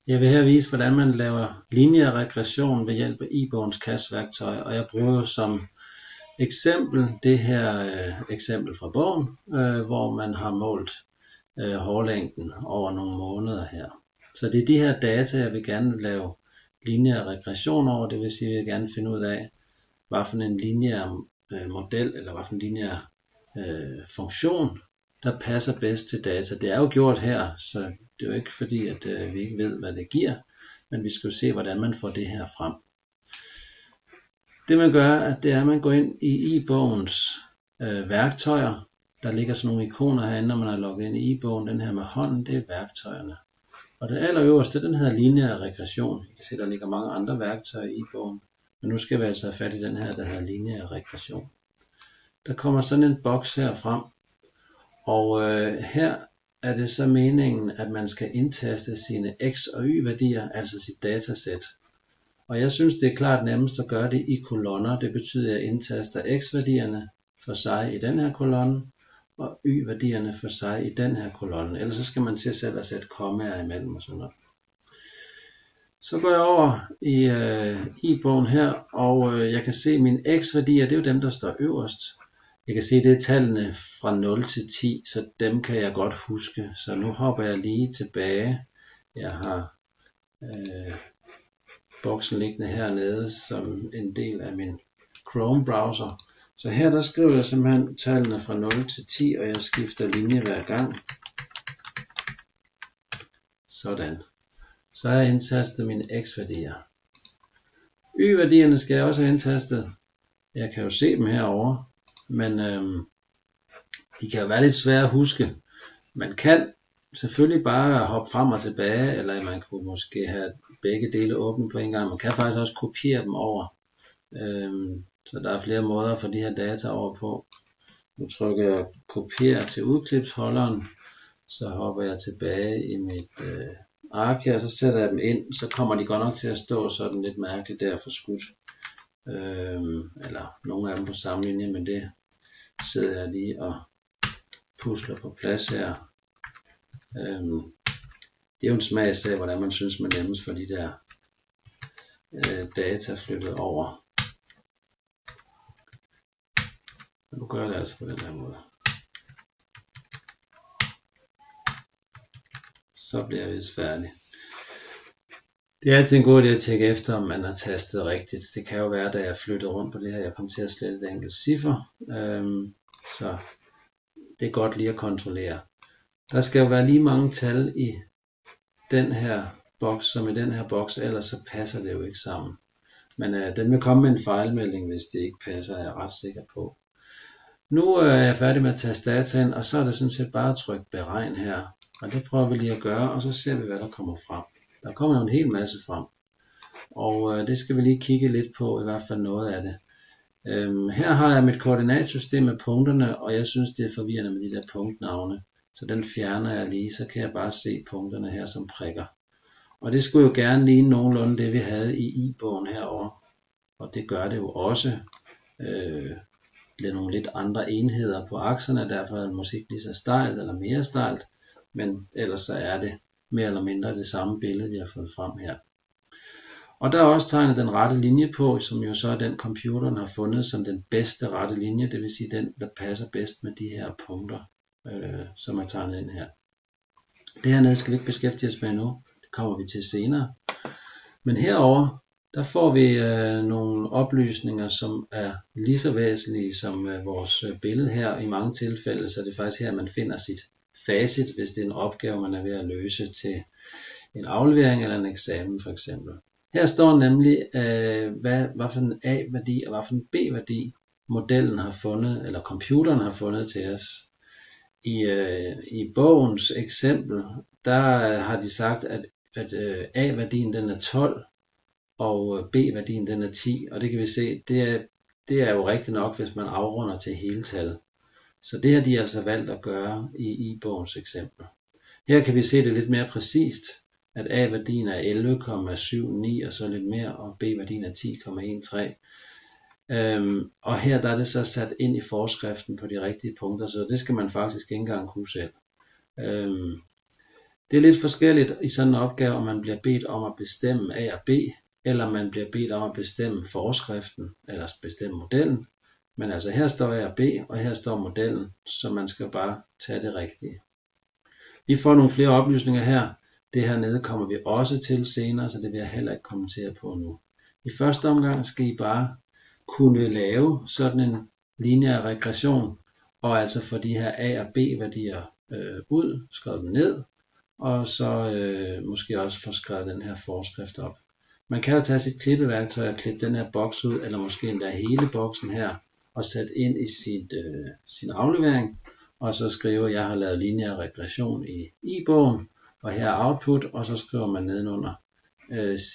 Jeg vil her vise, hvordan man laver lineær regression ved hjælp af ibogens CAS-værktøj, og jeg bruger som eksempel det her eksempel fra bogen, hvor man har målt hårlængden over nogle måneder her. Så det er de her data, jeg vil gerne lave lineær regression over, det vil sige, at jeg vil gerne finde ud af, hvad for en lineær model, eller hvad for en lineær funktion, der passer bedst til data. Det er jo gjort her, så det er jo ikke fordi, at vi ikke ved, hvad det giver, men vi skal jo se, hvordan man får det her frem. Det man gør, det er, at man går ind i ibogens værktøjer. Der ligger sådan nogle ikoner herinde, når man er logget ind i ibogen. Den her med hånden, det er værktøjerne. Og den allerøverste, den hedder lineær regression. I kan se, der ligger mange andre værktøjer i ibogen. Men nu skal vi altså have fat i den her, der hedder lineær regression. Der kommer sådan en boks her frem. Og her er det så meningen, at man skal indtaste sine x og y værdier, altså sit datasæt. Og jeg synes, det er klart nemmest at gøre det i kolonner. Det betyder, at jeg indtaster x-værdierne for sig i den her kolonne, og y-værdierne for sig i den her kolonne. Ellers så skal man til selv at sætte kommaer imellem og sådan noget. Så går jeg over i ibogen her, og jeg kan se mine x-værdier, det er jo dem, der står øverst. Jeg kan se, det er tallene fra 0 til 10, så dem kan jeg godt huske. Så nu hopper jeg lige tilbage. Jeg har boksen liggende hernede som en del af min Chrome browser. Så her der skriver jeg simpelthen tallene fra 0 til 10, og jeg skifter linje hver gang. Sådan. Så har jeg indtastet mine x-værdier. Y-værdierne skal jeg også have indtastet. Jeg kan jo se dem herovre, men de kan jo være lidt svære at huske. Man kan selvfølgelig bare hoppe frem og tilbage, eller man kunne måske have begge dele åbne på en gang. Man kan faktisk også kopiere dem over. Så der er flere måder at få de her data over på. Nu trykker jeg kopier til udklipsholderen, så hopper jeg tilbage i mit ark her, så sætter jeg dem ind, så kommer de godt nok til at stå sådan lidt mærkeligt der forskudt. Eller nogle af dem på samme linje, men det sidder jeg lige og pusler på plads her. Det er jo en smagsag, hvordan man synes man nemmest får de der data flyttet over. Men nu gør jeg det altså på den her måde. Så bliver jeg vist færdig. Det er altid en god idé at tjekke efter, om man har tastet rigtigt. Det kan jo være, da jeg flyttede rundt på det her, jeg kom til at slette et enkelt ciffer. Så det er godt lige at kontrollere. Der skal jo være lige mange tal i den her boks som i den her boks, ellers så passer det jo ikke sammen. Men den vil komme med en fejlmelding, hvis det ikke passer, er jeg ret sikker på. Nu er jeg færdig med at taste data ind, og så er det sådan set bare at trykke beregn her. Og det prøver vi lige at gøre, og så ser vi, hvad der kommer frem. Der kommer jo en hel masse frem, og det skal vi lige kigge lidt på, i hvert fald noget af det. Her har jeg mit koordinatsystem med punkterne, og jeg synes, det er forvirrende med de der punktnavne. Så den fjerner jeg lige, så kan jeg bare se punkterne her som prikker. Og det skulle jo gerne ligne nogenlunde det, vi havde i ibogen herovre. Og det gør det jo også. Det er nogle lidt andre enheder på akserne, derfor er det måske ikke lige så stejlt eller mere stejlt. Men ellers så er det mere eller mindre det samme billede, vi har fået frem her. Og der er også tegnet den rette linje på, som jo så er den computeren har fundet som den bedste rette linje, det vil sige den, der passer bedst med de her punkter, som er tegnet ind her. Det hernede skal vi ikke beskæftige os med nu, det kommer vi til senere. Men herover der får vi nogle oplysninger, som er lige så væsentlige som vores billede her. I mange tilfælde så er det faktisk her, man finder sit facit, hvis det er en opgave, man er ved at løse til en aflevering eller en eksamen for eksempel. Her står nemlig, hvad for en A-værdi og hvad for en B-værdi modellen har fundet, eller computeren har fundet til os. I bogens eksempel, der har de sagt, at A-værdien den er 12, og B-værdien den er 10, og det kan vi se, det er jo rigtigt nok, hvis man afrunder til heltal. Så det har de altså valgt at gøre i bogens eksempel. Her kan vi se det lidt mere præcist, at A-værdien er 11,79 og så lidt mere, og B-værdien er 10,13. Og her der er det så sat ind i forskriften på de rigtige punkter, så det skal man faktisk ikke engang kunne selv. Det er lidt forskelligt i sådan en opgave, om man bliver bedt om at bestemme A og B, eller man bliver bedt om at bestemme forskriften, eller bestemme modellen. Men altså her står A og B, og her står modellen, så man skal bare tage det rigtige. Vi får nogle flere oplysninger her. Det her nede kommer vi også til senere, så det vil jeg heller ikke kommentere på nu. I første omgang skal I bare kunne lave sådan en lineær regression, og altså få de her A og B værdier ud, skrevet dem ned, og så måske også få skrevet den her forskrift op. Man kan jo tage sit klippeværktøj og klippe den her boks ud, eller måske endda hele boksen her, og sætte ind i sin aflevering, og så skrive, at jeg har lavet lineær regression i bogen, og her er output, og så skriver man nedenunder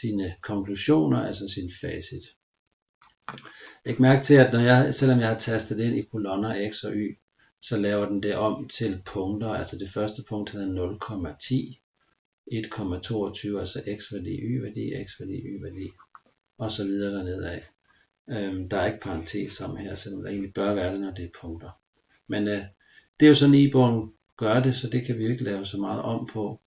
sine konklusioner, altså sin facit. Læg mærke til, at selvom jeg har tastet det ind i kolonner x og y, så laver den det om til punkter, altså det første punkt hedder 0,10, 1,22, altså x-værdi, y-værdi, x-værdi, y-værdi, og så videre dernede af. Der er ikke parentes om her, selvom der egentlig bør være det, når det er punkter. Men det er jo sådan, i-bogen gør det, så det kan vi jo ikke lave så meget om på.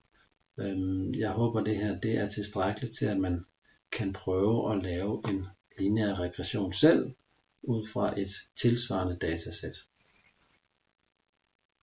Jeg håber, det her det er tilstrækkeligt til, at man kan prøve at lave en lineær regression selv, ud fra et tilsvarende datasæt.